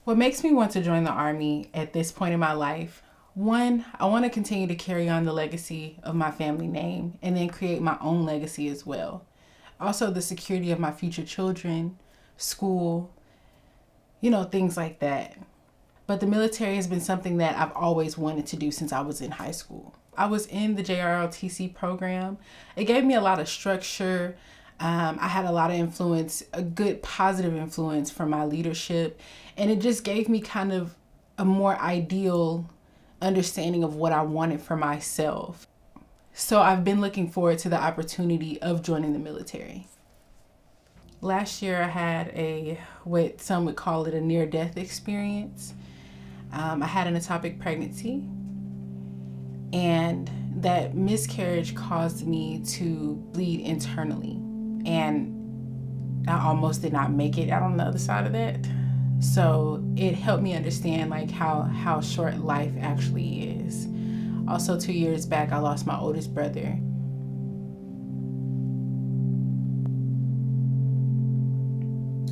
What makes me want to join the Army at this point in my life? One, I want to continue to carry on the legacy of my family name and then create my own legacy as well. Also, the security of my future children, school, things like that. But the military has been something that I've always wanted to do since I was in high school. I was in the JROTC program. It gave me a lot of structure. I had a lot of influence, a good positive influence from my leadership. And it just gave me kind of a more ideal understanding of what I wanted for myself. So I've been looking forward to the opportunity of joining the military. Last year I had what some would call it a near-death experience. I had an ectopic pregnancy, and that miscarriage caused me to bleed internally, and I almost did not make it out on the other side of that. So it helped me understand how short life actually is. Also, 2 years back, I lost my oldest brother.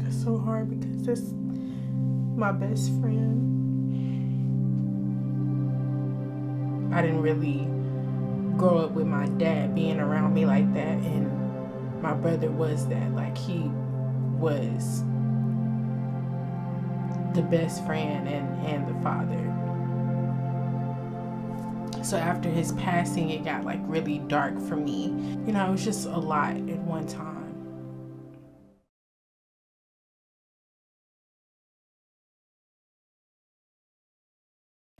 It's so hard because that's my best friend. I didn't really grow up with my dad being around me like that, and my brother was that. He was the best friend and the father. So after his passing, it got really dark for me. It was just a lot at one time.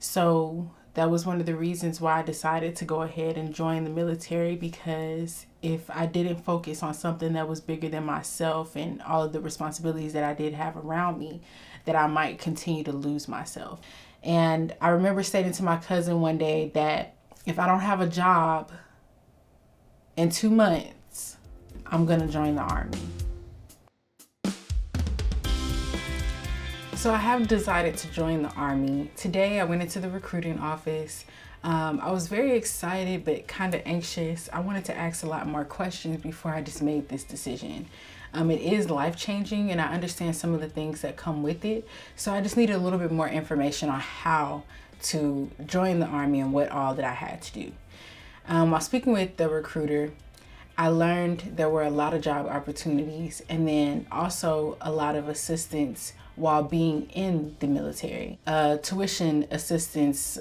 So that was one of the reasons why I decided to go ahead and join the military, because if I didn't focus on something that was bigger than myself and all of the responsibilities that I did have around me, that I might continue to lose myself. And I remember stating to my cousin one day that if I don't have a job in 2 months, I'm gonna join the Army. So I have decided to join the Army. Today I went into the recruiting office. I was very excited but kind of anxious. I wanted to ask a lot more questions before I just made this decision. It is life-changing, and I understand some of the things that come with it. So I just needed a little bit more information on how to join the Army and what all that I had to do. While speaking with the recruiter, I learned there were a lot of job opportunities, and then also a lot of assistance while being in the military. Tuition assistance,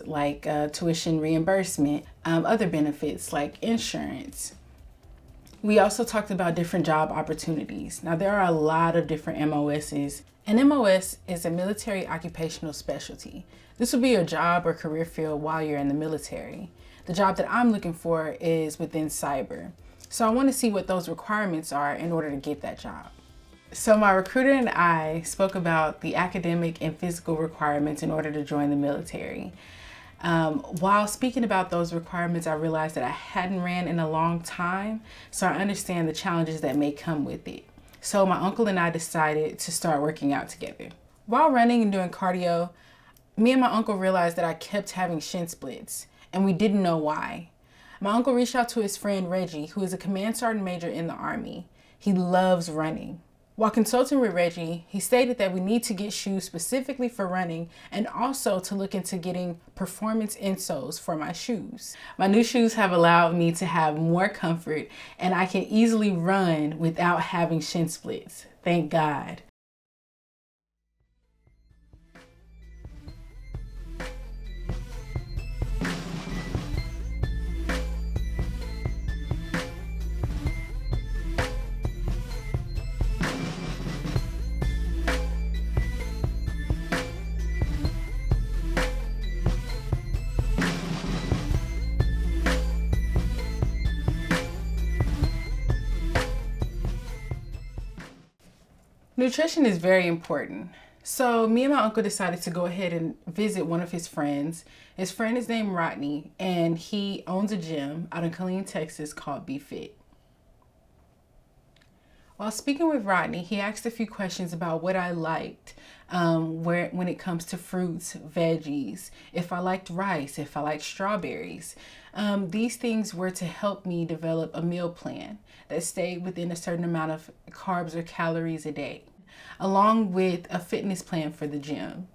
tuition reimbursement, other benefits like insurance. We also talked about different job opportunities. Now, there are a lot of different MOSs. An MOS is a military occupational specialty. This will be your job or career field while you're in the military. The job that I'm looking for is within cyber. So I want to see what those requirements are in order to get that job. So my recruiter and I spoke about the academic and physical requirements in order to join the military. While speaking about those requirements, I realized that I hadn't ran in a long time, so I understand the challenges that may come with it. So my uncle and I decided to start working out together. While running and doing cardio, me and my uncle realized that I kept having shin splits, and we didn't know why. My uncle reached out to his friend Reggie, who is a command sergeant major in the Army. He loves running. While consulting with Reggie, he stated that we need to get shoes specifically for running and also to look into getting performance insoles for my shoes. My new shoes have allowed me to have more comfort, and I can easily run without having shin splits. Thank God. Nutrition is very important. So me and my uncle decided to go ahead and visit one of his friends. His friend is named Rodney, and he owns a gym out in Killeen, Texas called Be Fit. While speaking with Rodney, he asked a few questions about what I liked when it comes to fruits, veggies, if I liked rice, if I liked strawberries. These things were to help me develop a meal plan that stayed within a certain amount of carbs or calories a day, along with a fitness plan for the gym.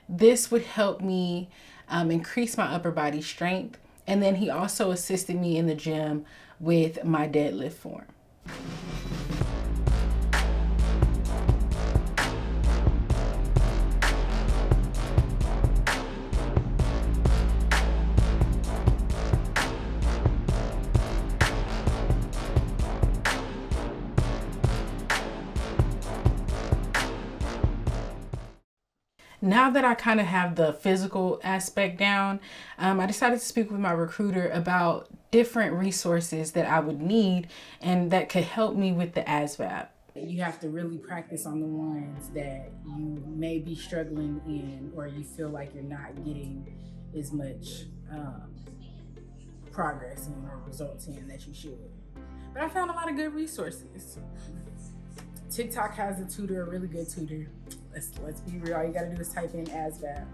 This would help me increase my upper body strength. And then he also assisted me in the gym with my deadlift form. Now that I kind of have the physical aspect down, I decided to speak with my recruiter about different resources that I would need and that could help me with the ASVAB. You have to really practice on the ones that you may be struggling in, or you feel like you're not getting as much progress in or results in that you should. But I found a lot of good resources. TikTok has a tutor, a really good tutor. Let's be real. All you gotta do is type in ASVAB.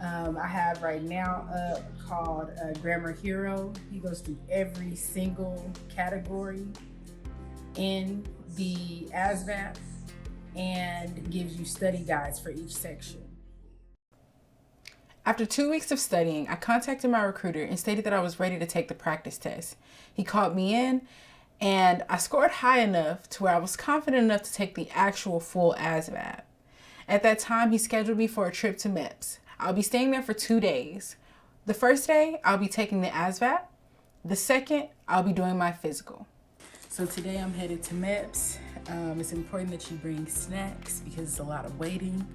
I have right now called Grammar Hero. He goes through every single category in the ASVAB and gives you study guides for each section. After 2 weeks of studying, I contacted my recruiter and stated that I was ready to take the practice test. He called me in, and I scored high enough to where I was confident enough to take the actual full ASVAB. At that time, he scheduled me for a trip to MEPS. I'll be staying there for 2 days. The first day, I'll be taking the ASVAB. The second, I'll be doing my physical. So today I'm headed to MEPS. It's important that you bring snacks because it's a lot of waiting.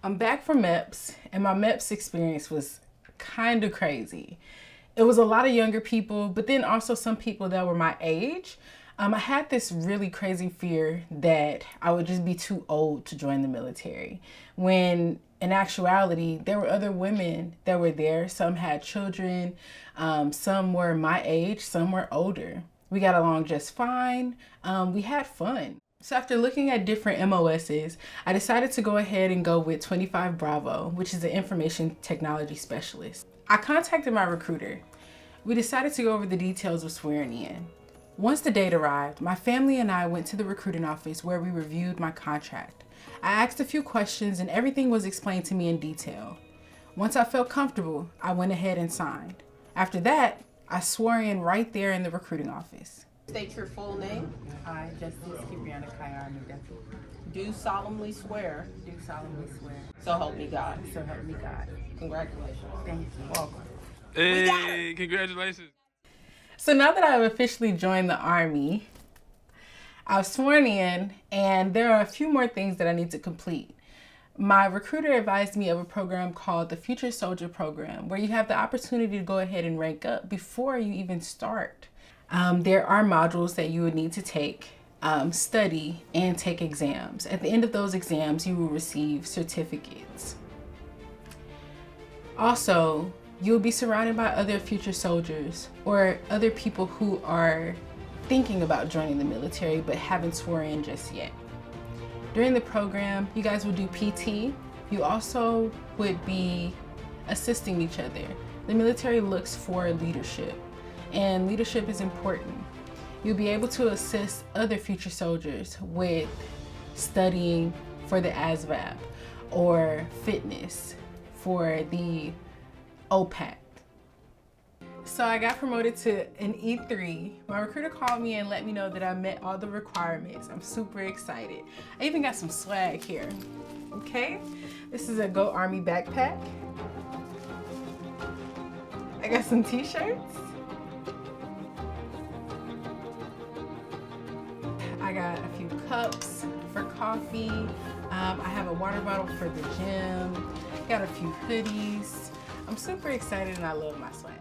I'm back from MEPS, and my MEPS experience was kind of crazy. It was a lot of younger people, but then also some people that were my age. I had this really crazy fear that I would just be too old to join the military, when in actuality, there were other women that were there. Some had children, some were my age, some were older. We got along just fine. We had fun. So after looking at different MOSs, I decided to go ahead and go with 25 Bravo, which is an information technology specialist. I contacted my recruiter. We decided to go over the details of swearing in. Once the date arrived, my family and I went to the recruiting office where we reviewed my contract. I asked a few questions and everything was explained to me in detail. Once I felt comfortable, I went ahead and signed. After that, I swore in right there in the recruiting office. State your full name. I, Justice McDuffy, Do solemnly swear. do solemnly swear. So help me God. So help me God. Congratulations. Thank you. Welcome. Hey, congratulations. So now that I've officially joined the Army, I've sworn in, and there are a few more things that I need to complete. My recruiter advised me of a program called the Future Soldier Program, where you have the opportunity to go ahead and rank up before you even start. There are modules that you would need to take, study, and take exams. At the end of those exams, you will receive certificates. Also, you'll be surrounded by other future soldiers or other people who are thinking about joining the military but haven't sworn in just yet. During the program, you guys will do PT. You also would be assisting each other. The military looks for leadership, and leadership is important. You'll be able to assist other future soldiers with studying for the ASVAB or fitness for the OPAT. So I got promoted to an E3. My recruiter called me and let me know that I met all the requirements. I'm super excited. I even got some swag here. Okay, this is a Go Army backpack. I got some t-shirts. I got a few cups for coffee. I have a water bottle for the gym. Got a few hoodies. I'm super excited and I love my swag.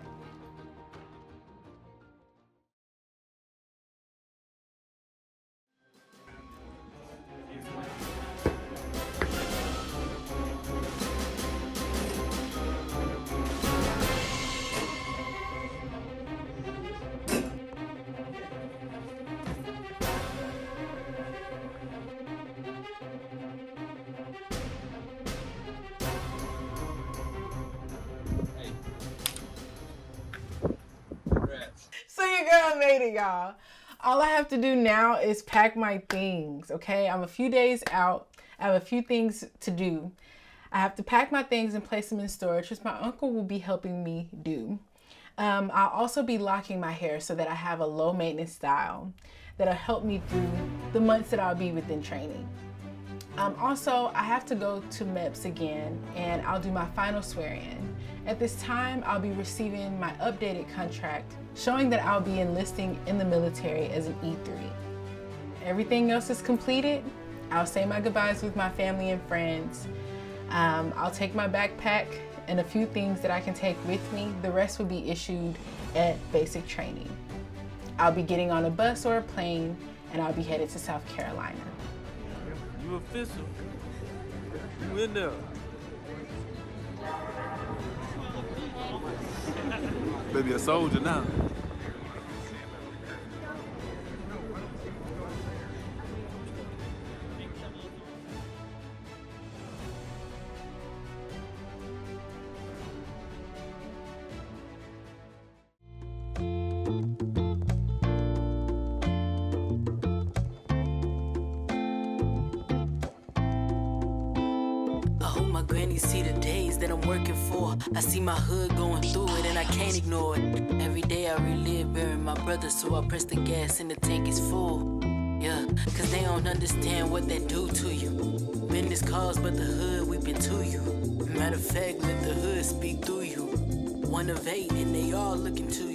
So your girl made it, y'all. All I have to do now is pack my things, okay? I'm a few days out. I have a few things to do. I have to pack my things and place them in storage, which my uncle will be helping me do. I'll also be locking my hair so that I have a low maintenance style that'll help me through the months that I'll be within training. Also, I have to go to MEPS again and I'll do my final swear-in. At this time, I'll be receiving my updated contract showing that I'll be enlisting in the military as an E3. Everything else is completed. I'll say my goodbyes with my family and friends. I'll take my backpack and a few things that I can take with me. The rest will be issued at basic training. I'll be getting on a bus or a plane and I'll be headed to South Carolina. You official. You in there. Baby, a soldier now. Granny see the days that I'm working for. I see my hood going through it and I can't ignore it. Every day I relive burying my brother, so I press the gas and the tank is full. Yeah, cause they don't understand what they do to you. Business calls, but the hood weeping to you. Matter of fact, let the hood speak through you. One of 8 and they all looking to you.